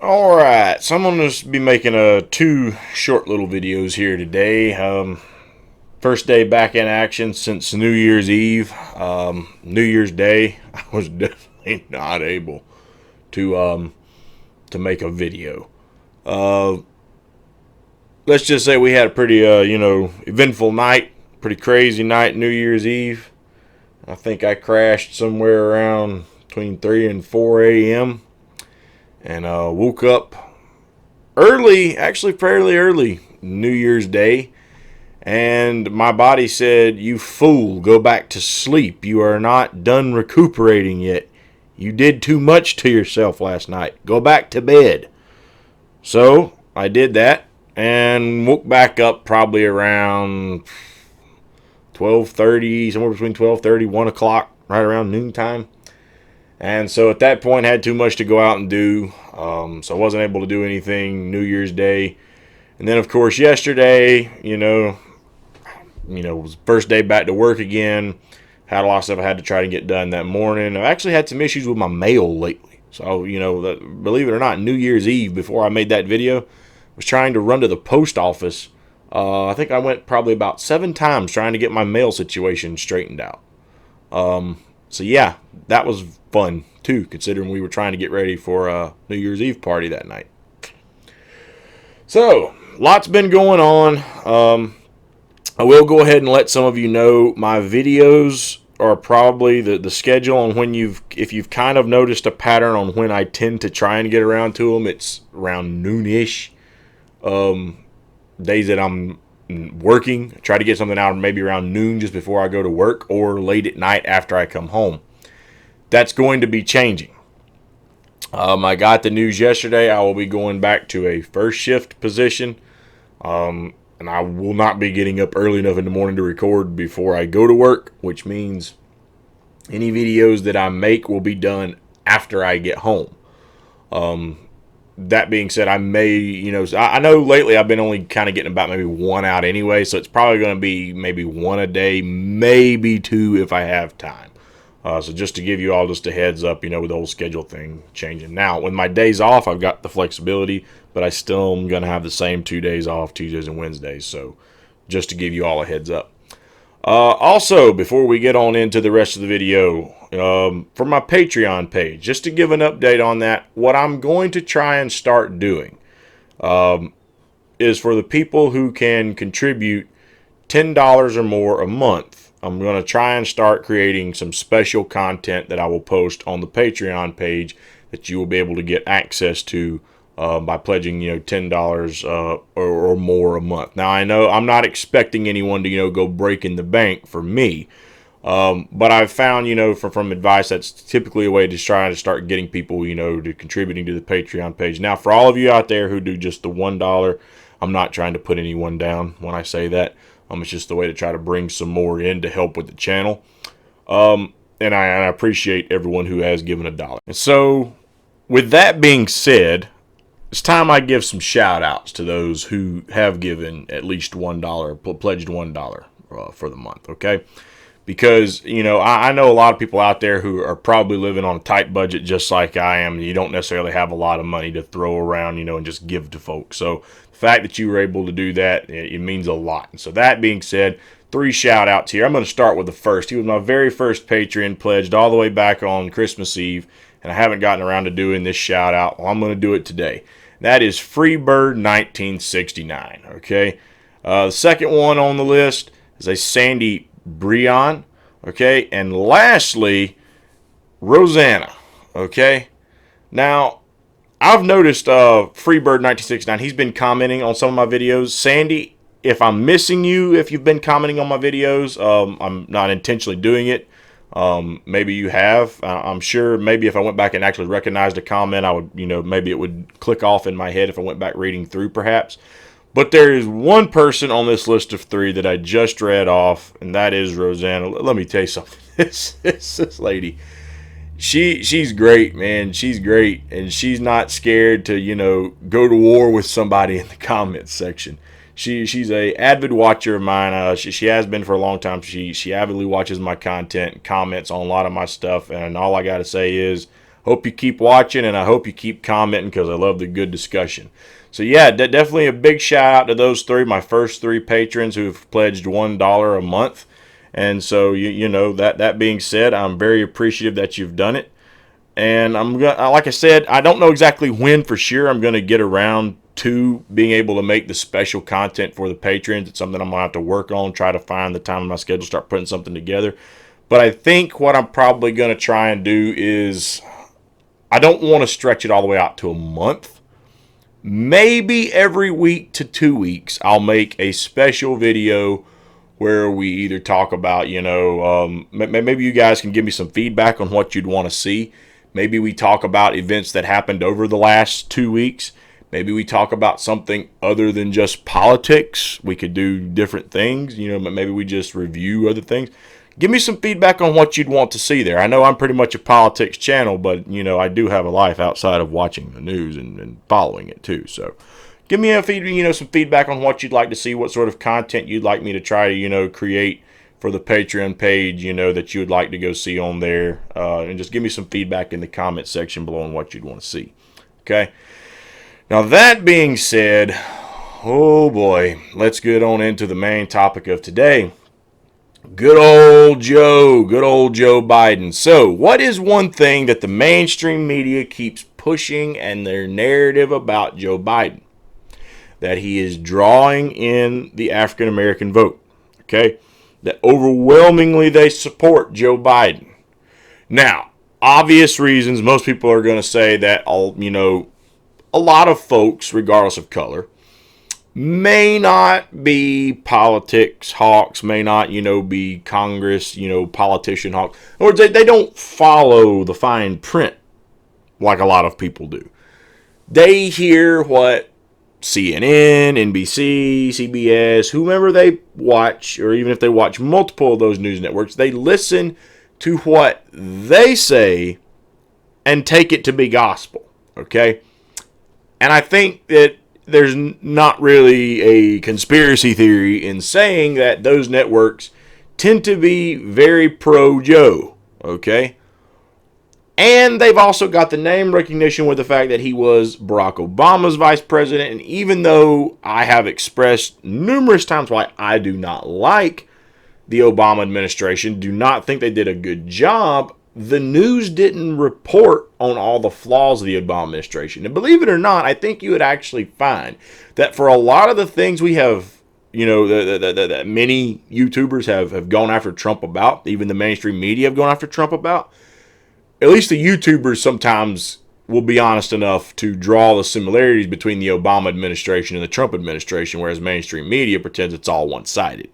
Alright, so I'm going to just be making two short little videos here today. First day back in action since New Year's Eve. New Year's Day, I was definitely not able to make a video. Uh, let's just say we had a pretty eventful night, pretty crazy night, New Year's Eve. I think I crashed somewhere around between 3 and 4 a.m. and woke up early, actually fairly early, New Year's Day, and my body said, "You fool, go back to sleep. You are not done recuperating yet. You did too much to yourself last night. Go back to bed." So I did that and woke back up probably around 12:30, somewhere between 12:30, 1 o'clock, right around noontime. And so at that point, had too much to go out and do. So I wasn't able to do anything New Year's Day. And then, of course, yesterday, it was first day back to work again. Had a lot of stuff I had to try to get done that morning. I've actually had some issues with my mail lately. So, believe it or not, New Year's Eve, before I made that video, was trying to run to the post office. I think I went probably about 7 times trying to get my mail situation straightened out. So yeah, that was fun too, considering we were trying to get ready for a New Year's Eve party that night. So, lots been going on. I will go ahead and let some of you know my videos are probably the schedule on when if you've kind of noticed a pattern on when I tend to try and get around to them. It's around noonish. Days that I'm working, I try to get something out maybe around noon just before I go to work, or late at night after I come home. That's going to be changing. I got the news yesterday. I will be going back to a first shift position. And I will not be getting up early enough in the morning to record before I go to work, which means any videos that I make will be done after I get home. That being said, I may, I know lately I've been only kind of getting about maybe one out anyway, so it's probably going to be maybe one a day, maybe 2 if I have time. So just to give you all just a heads up, with the whole schedule thing changing. Now, with my days off, I've got the flexibility, but I still am going to have the same 2 days off, Tuesdays and Wednesdays. So just to give you all a heads up. Also, before we get on into the rest of the video, for my Patreon page, just to give an update on that, what I'm going to try and start doing is for the people who can contribute $10 or more a month. I'm going to try and start creating some special content that I will post on the Patreon page that you will be able to get access to by pledging, $10 or more a month. Now, I know I'm not expecting anyone to, go breaking the bank for me. But I've found, from advice, that's typically a way to try to start getting people, to contributing to the Patreon page. Now, for all of you out there who do just the $1, I'm not trying to put anyone down when I say that. It's just the way to try to bring some more in to help with the channel. And I appreciate everyone who has given $1. And so, with that being said, it's time I give some shout outs to those who have given at least $1, pledged $1 for the month, okay? Because, I know a lot of people out there who are probably living on a tight budget just like I am. You don't necessarily have a lot of money to throw around, and just give to folks. So the fact that you were able to do that, it means a lot. And so that being said, 3 shout outs here. I'm going to start with the first. He was my very first Patreon, pledged all the way back on Christmas Eve, and I haven't gotten around to doing this shout out. Well, I'm going to do it today. That is Freebird 1969, okay? The second one on the list is a Sandy Breon, okay? And lastly, Rosanna, okay? Now, I've noticed Freebird 1969, he's been commenting on some of my videos. Sandy, if I'm missing you, if you've been commenting on my videos, I'm not intentionally doing it. Maybe you have. I'm sure maybe if I went back and actually recognized a comment, I would, maybe it would click off in my head if I went back reading through perhaps. But there is one person on this list of 3 that I just read off, and that is Rosanna. Let me tell you something. This lady, she's great, man. She's great, and she's not scared to, go to war with somebody in the comments section. She's a avid watcher of mine. She has been for a long time. She avidly watches my content and comments on a lot of my stuff, and all I got to say is Hope you keep watching, and I hope you keep commenting because I love the good discussion. So yeah, definitely a big shout out to those three, my first three patrons who've pledged $1 a month. And so you know that being said, I'm very appreciative that you've done it. And I'm gonna, like I said, I don't know exactly when for sure I'm gonna get around to being able to make the special content for the patrons. It's something I'm gonna have to work on, try to find the time in my schedule, start putting something together. But I think what I'm probably gonna try and do is, I don't want to stretch it all the way out to a month. Maybe every week to 2 weeks, I'll make a special video where we either talk about, maybe you guys can give me some feedback on what you'd want to see. Maybe we talk about events that happened over the last 2 weeks. Maybe we talk about something other than just politics. We could do different things, maybe we just review other things. Give me some feedback on what you'd want to see there. I know I'm pretty much a politics channel, but, I do have a life outside of watching the news and following it too. So give me some feedback on what you'd like to see, what sort of content you'd like me to try to, create for the Patreon page, that you would like to go see on there. And just give me some feedback in the comment section below on what you'd want to see. Okay. Now, that being said, oh boy, let's get on into the main topic of today. Good old Joe Biden. So, what is one thing that the mainstream media keeps pushing and their narrative about Joe Biden? That he is drawing in the African American vote. Okay? That overwhelmingly they support Joe Biden. Now, obvious reasons, most people are going to say that a lot of folks, regardless of color, may not be politics hawks, may not, be Congress, politician hawks. In other words, they don't follow the fine print like a lot of people do. They hear what CNN, NBC, CBS, whomever they watch, or even if they watch multiple of those news networks, they listen to what they say and take it to be gospel, okay? And I think that there's not really a conspiracy theory in saying that those networks tend to be very pro-Joe, okay? And they've also got the name recognition with the fact that he was Barack Obama's vice president. And even though I have expressed numerous times why I do not like the Obama administration, do not think they did a good job, the news didn't report on all the flaws of the Obama administration. And believe it or not, I think you would actually find that for a lot of the things we have, that many YouTubers have gone after Trump about, even the mainstream media have gone after Trump about, at least the YouTubers sometimes will be honest enough to draw the similarities between the Obama administration and the Trump administration, whereas mainstream media pretends it's all one-sided.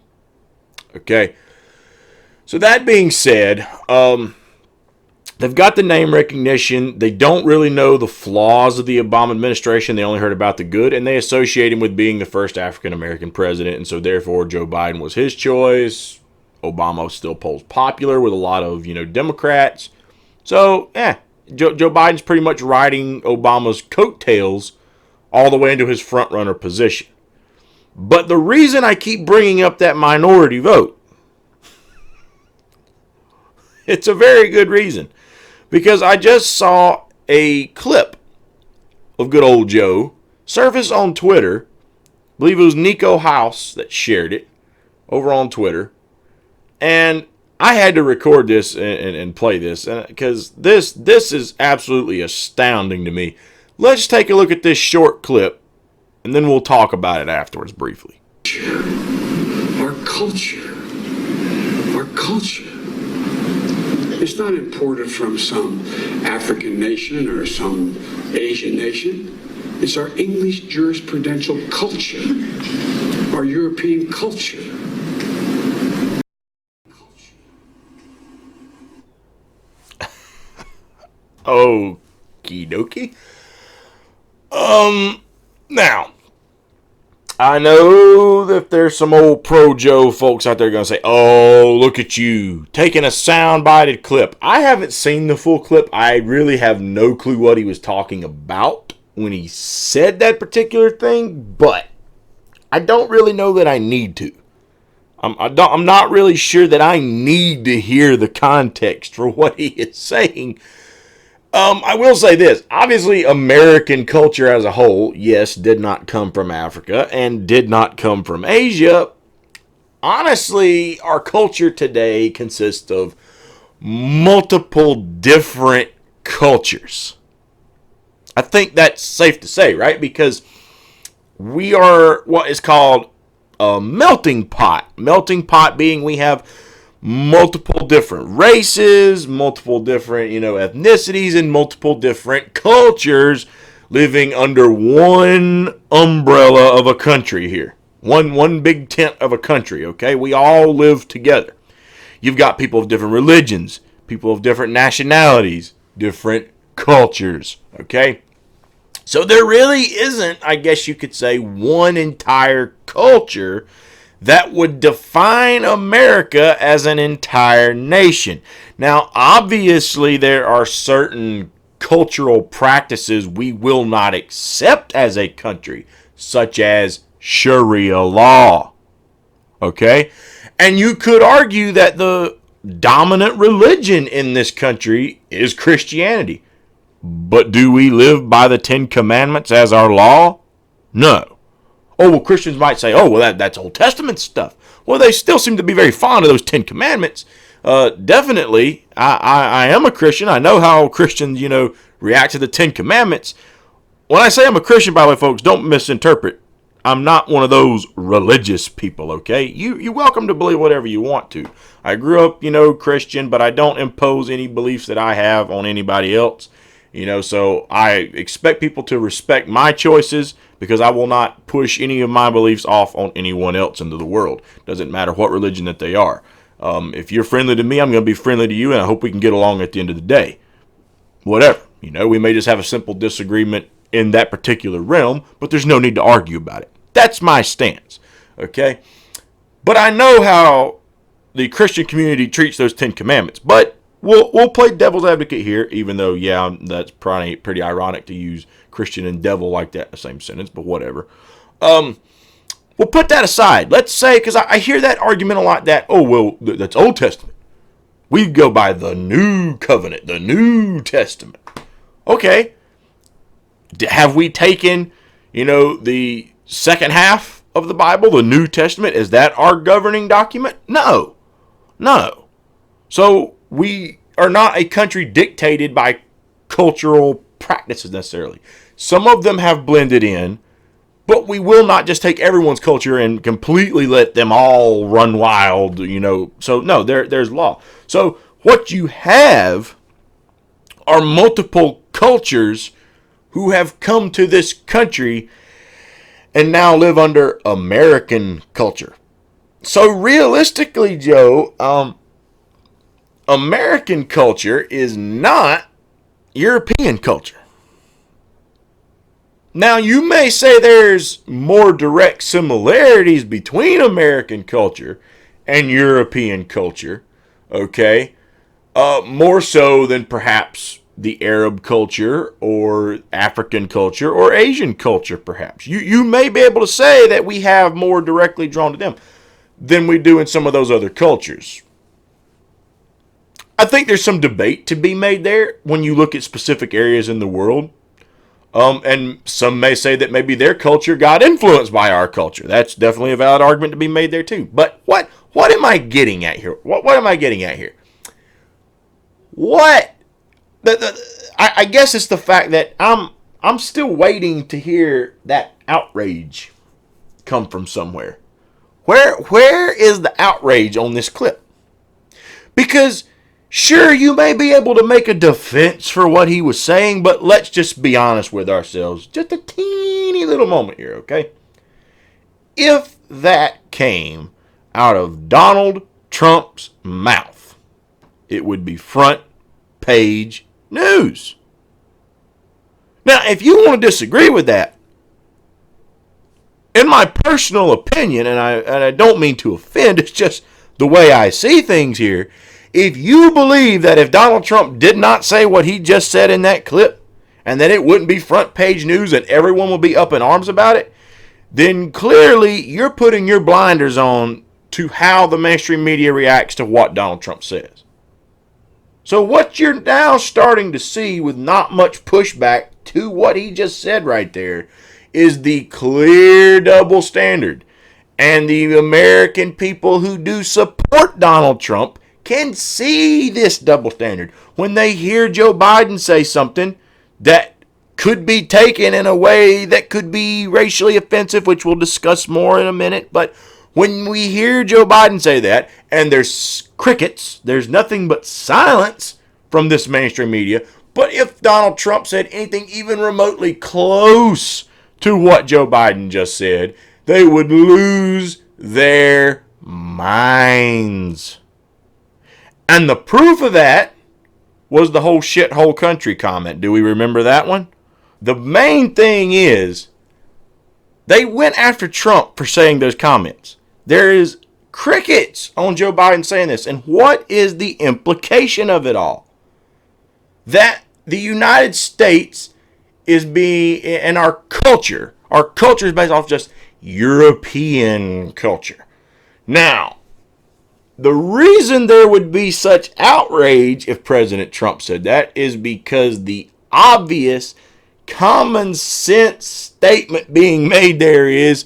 Okay? So that being said, they've got the name recognition. They don't really know the flaws of the Obama administration. They only heard about the good, and they associate him with being the first African-American president, and so therefore Joe Biden was his choice. Obama still polls popular with a lot of, Democrats. So, Joe Biden's pretty much riding Obama's coattails all the way into his front-runner position. But the reason I keep bringing up that minority vote, it's a very good reason. Because I just saw a clip of good old Joe surface on Twitter. I believe it was Nico House that shared it over on Twitter. And I had to record this and play this because this is absolutely astounding to me. Let's take a look at this short clip, and then we'll talk about it afterwards briefly. Our culture is not imported from some African nation or some Asian nation. It's our English jurisprudential culture, our European culture. Okie dokie. Now, I know that there's some old pro-Joe folks out there going to say, oh, look at you, taking a sound-bited clip. I haven't seen the full clip. I really have no clue what he was talking about when he said that particular thing, but I don't really know that I need to. I'm not really sure that I need to hear the context for what he is saying. I will say this. Obviously, American culture as a whole, yes, did not come from Africa and did not come from Asia. Honestly, our culture today consists of multiple different cultures. I think that's safe to say, right? Because we are what is called a melting pot. Melting pot being we have multiple different races, multiple different, ethnicities, and multiple different cultures living under one umbrella of a country here. One big tent of a country, okay? We all live together. You've got people of different religions, people of different nationalities, different cultures, okay? So there really isn't, I guess you could say, one entire culture that would define America as an entire nation. Now, obviously, there are certain cultural practices we will not accept as a country, such as Sharia law. Okay? And you could argue that the dominant religion in this country is Christianity. But do we live by the Ten Commandments as our law? No. Oh, well, Christians might say, oh, well, that's Old Testament stuff. Well, they still seem to be very fond of those Ten Commandments. Definitely, I am a Christian. I know how Christians, react to the Ten Commandments. When I say I'm a Christian, by the way, folks, don't misinterpret. I'm not one of those religious people, okay? You're welcome to believe whatever you want to. I grew up, Christian, but I don't impose any beliefs that I have on anybody else. So I expect people to respect my choices because I will not push any of my beliefs off on anyone else into the world. Doesn't matter what religion that they are. If you're friendly to me, I'm going to be friendly to you, and I hope we can get along at the end of the day. Whatever. We may just have a simple disagreement in that particular realm, but there's no need to argue about it. That's my stance. Okay? But I know how the Christian community treats those Ten Commandments. But we'll play devil's advocate here, even though, yeah, that's probably pretty ironic to use Christian and devil like that in the same sentence, but whatever. We'll put that aside. Let's say, because I hear that argument a lot that, oh, well, that's Old Testament. We go by the New Covenant, the New Testament. Okay. Have we taken, the second half of the Bible, the New Testament? Is that our governing document? No. So we are not a country dictated by cultural practices necessarily. Some of them have blended in, but we will not just take everyone's culture and completely let them all run wild, So no, there's law. So what you have are multiple cultures who have come to this country and now live under American culture. So realistically, Joe, American culture is not European culture. Now, you may say there's more direct similarities between American culture and European culture, okay? More so than perhaps the Arab culture or African culture or Asian culture, perhaps. You may be able to say that we have more directly drawn to them than we do in some of those other cultures. I think there's some debate to be made there when you look at specific areas in the world. And some may say that maybe their culture got influenced by our culture. That's definitely a valid argument to be made there too. But what am I getting at here? What am I getting at here? I guess it's the fact that I'm still waiting to hear that outrage come from somewhere. Where is the outrage on this clip? Because sure, you may be able to make a defense for what he was saying, but let's just be honest with ourselves. Just a teeny little moment here, okay? If that came out of Donald Trump's mouth, it would be front page news. Now, if you want to disagree with that, in my personal opinion, and I don't mean to offend, it's just the way I see things here. If you believe that if Donald Trump did not say what he just said in that clip, and that it wouldn't be front page news and everyone will be up in arms about it, then clearly you're putting your blinders on to how the mainstream media reacts to what Donald Trump says. So what you're now starting to see with not much pushback to what he just said right there is the clear double standard. And the American people who do support Donald Trump can see this double standard. When they hear Joe Biden say something that could be taken in a way that could be racially offensive, which we'll discuss more in a minute, but when we hear Joe Biden say that, and there's crickets, there's nothing but silence from this mainstream media. But if Donald Trump said anything even remotely close to what Joe Biden just said, they would lose their minds. And the proof of that was the whole shithole country comment. Do we remember that one? The main thing is, they went after Trump for saying those comments. There is crickets on Joe Biden saying this. And what is the implication of it all? That the United States is being, and our culture is based off just European culture. Now, the reason there would be such outrage if President Trump said that is because the obvious common sense statement being made there is,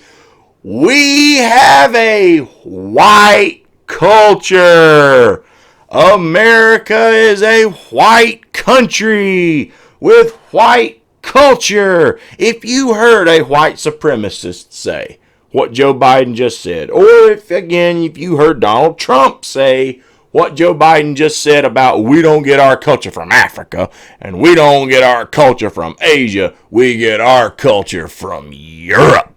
we have a white culture. America is a white country with white culture. If you heard a white supremacist say what Joe Biden just said, or if you heard Donald Trump say what Joe Biden just said about we don't get our culture from Africa and we don't get our culture from Asia, we get our culture from Europe.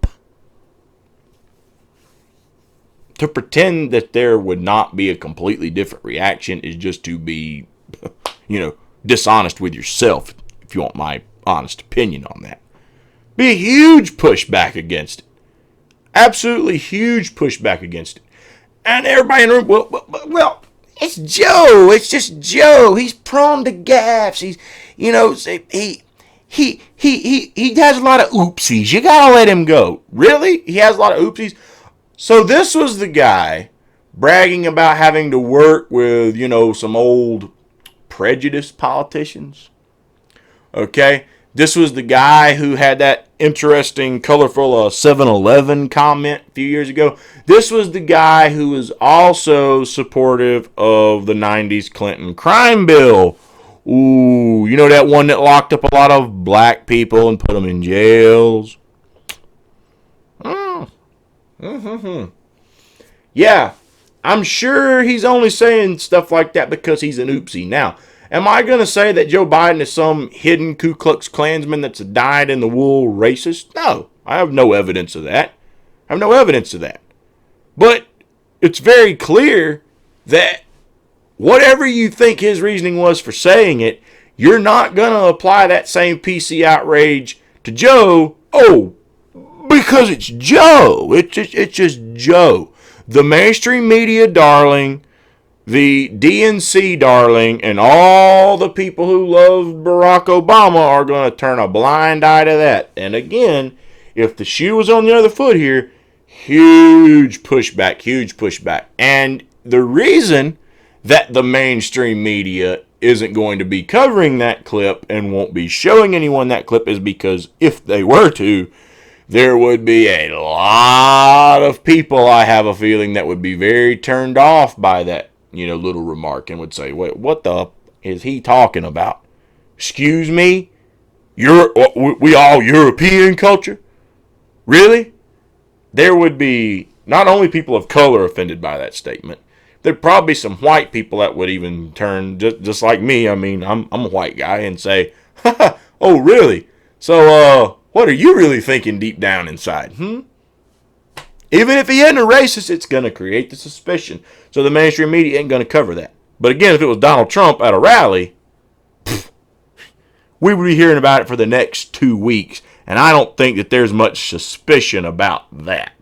To pretend that there would not be a completely different reaction is just to be, dishonest with yourself, if you want my honest opinion on that. Be a huge pushback against it. Absolutely huge pushback against it. And everybody in the room, well, it's Joe. It's just Joe. He's prone to gaffes. He's, he has a lot of oopsies. You gotta let him go. Really? He has a lot of oopsies? So this was the guy bragging about having to work with, some old prejudiced politicians. Okay? This was the guy who had that interesting, colorful 7-Eleven comment a few years ago. This was the guy who was also supportive of the 90s Clinton crime bill. Ooh, that one that locked up a lot of black people and put them in jails? Yeah, I'm sure he's only saying stuff like that because he's an oopsie. Now, am I going to say that Joe Biden is some hidden Ku Klux Klansman that's a dyed-in-the-wool racist? No, I have no evidence of that. But it's very clear that whatever you think his reasoning was for saying it, you're not going to apply that same PC outrage to Joe. Oh, because it's Joe. It's just Joe. The mainstream media darling, the DNC darling, and all the people who love Barack Obama are going to turn a blind eye to that. And again, if the shoe was on the other foot here, huge pushback. And the reason that the mainstream media isn't going to be covering that clip and won't be showing anyone that clip is because if they were to, there would be a lot of people, I have a feeling, that would be very turned off by that, little remark and would say, wait, what the is he talking about? Excuse me? We all European culture? Really? There would be not only people of color offended by that statement, there'd probably be some white people that would even turn, just like me. I mean, I'm a white guy, and say, oh, really? So, what are you really thinking deep down inside? Even if he isn't a racist, it's going to create the suspicion. So the mainstream media ain't going to cover that. But again, if it was Donald Trump at a rally, we would be hearing about it for the next 2 weeks. And I don't think that there's much suspicion about that.